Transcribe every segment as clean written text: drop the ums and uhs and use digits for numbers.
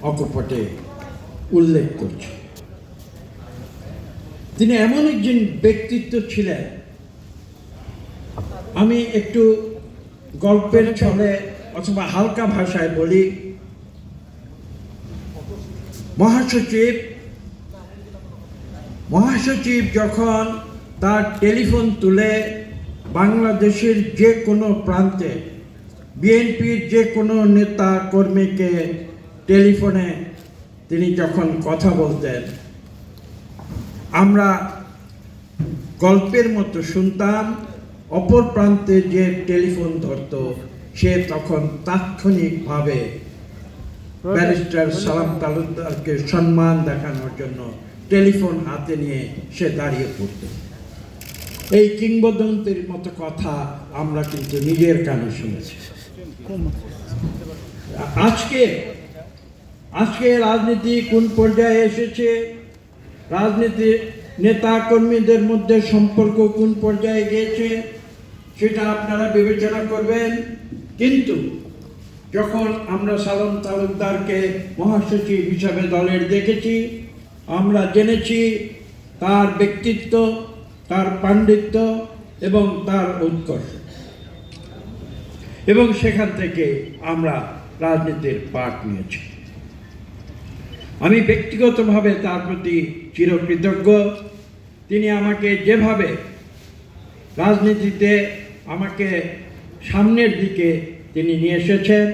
অকপটে উল্লেখ করছি। তিনি এমন একজন ব্যক্তিত্ব ছিলেন, আমি একটু গল্পের ছলে অথবা হালকা ভাষায় বলি, মহাসচিব যখন তার টেলিফোন তুলে বাংলাদেশের যে কোনো প্রান্তে বিএনপির যে কোনো নেতা কর্মীকে টেলিফোনে তিনি যখন কথা বলতেন, আমরা গল্পের মতো শুনতাম। অপর প্রান্তে যে টেলিফোন ধরত সে তখন তাৎক্ষণিকভাবে ব্যারিস্টার সালাম তালুকদারকে সম্মান দেখানোর জন্য টেলিফোন হাতে নিয়ে সে দাঁড়িয়ে পড়ত। এই কিংবদন্তির মতো কথা আমরা কিন্তু নিজের কানে শুনেছি। আজকে রাজনীতি কোন পর্যায়ে এসেছে, রাজনীতি নেতা কর্মীদের মধ্যে সম্পর্ক কোন পর্যায়ে গিয়েছে, সেটা আপনারা বিবেচনা করবেন। কিন্তু যখন আমরা সালাম তালুকদারকে মহাসচিব হিসাবে দলের দেখেছি, আমরা জেনেছি তার ব্যক্তিত্ব, তার পাণ্ডিত্য এবং তার উৎকর্ষ, এবং সেখান থেকে আমরা রাজনীতির পাঠ নিয়েছি। আমি ব্যক্তিগতভাবে তার প্রতি চিরকৃতজ্ঞ। তিনি আমাকে যেভাবে রাজনীতিতে আমাকে সামনের দিকে তিনি নিয়ে এসেছেন,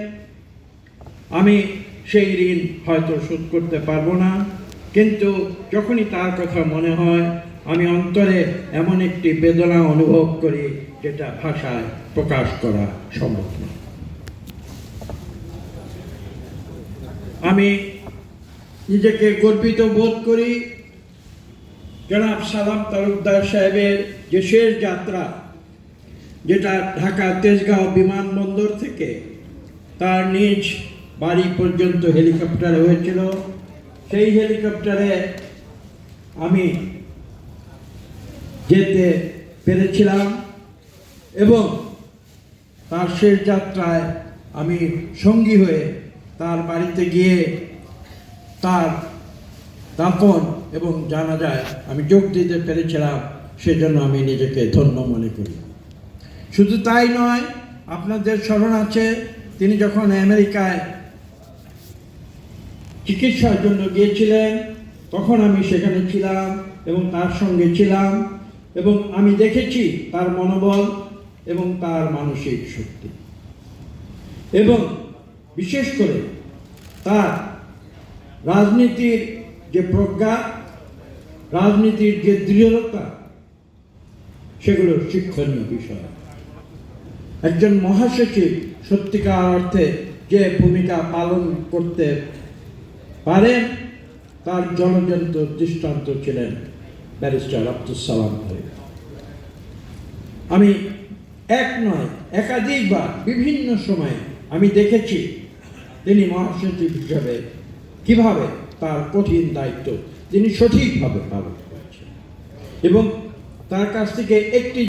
আমি সেই ঋণ হয়তো শোধ করতে পারবো না, কিন্তু যখনই তার কথা মনে হয় আমি অন্তরে এমন একটি বেদনা অনুভব করি যেটা ভাষায় প্রকাশ করা সম্ভব না। আমি নিজেকে গর্বিত বোধ করি জনাব সালাম তালুকদার সাহেবের যে শেষ যাত্রা, যেটা ঢাকা তেজগাঁও বিমানবন্দর থেকে তার নিজ বাড়ি পর্যন্ত হেলিকপ্টারে হয়েছিল। সেই হেলিকপ্টারে আমি যেতে পেরেছিলাম এবং তার শেষ যাত্রায় আমি সঙ্গী হয়ে তার বাড়িতে গিয়ে তার দাফন এবং জানাজায় আমি যোগ দিতে পেরেছিলাম। সেজন্য আমি নিজেকে ধন্য মনে করি। শুধু তাই নয়, আপনাদের স্মরণ আছে তিনি যখন আমেরিকায় চিকিৎসার জন্য গিয়েছিলেন, তখন আমি সেখানে ছিলাম এবং তার সঙ্গে ছিলাম, এবং আমি দেখেছি তার মনোবল এবং তার মানসিক শক্তি, এবং বিশেষ করে তার রাজনীতির যে প্রজ্ঞা, রাজনীতির যে দৃঢ়তা, সেগুলো শিক্ষণীয় বিষয়। একজন মহাসচিব সত্যিকার অর্থে যে ভূমিকা পালন করতে পারেন তার জলজন্ত দৃষ্টান্ত ছিলেন ব্যারিস্টার আব্দুস সালাম ভাই। আমি এক নয় একাধিকবার বিভিন্ন সময়ে আমি দেখেছি তিনি মহাসচিব হিসাবে কিভাবে তার কঠিন দায়িত্ব তিনি সঠিকভাবে পালন করেছেন, এবং তার কাছ থেকে একটি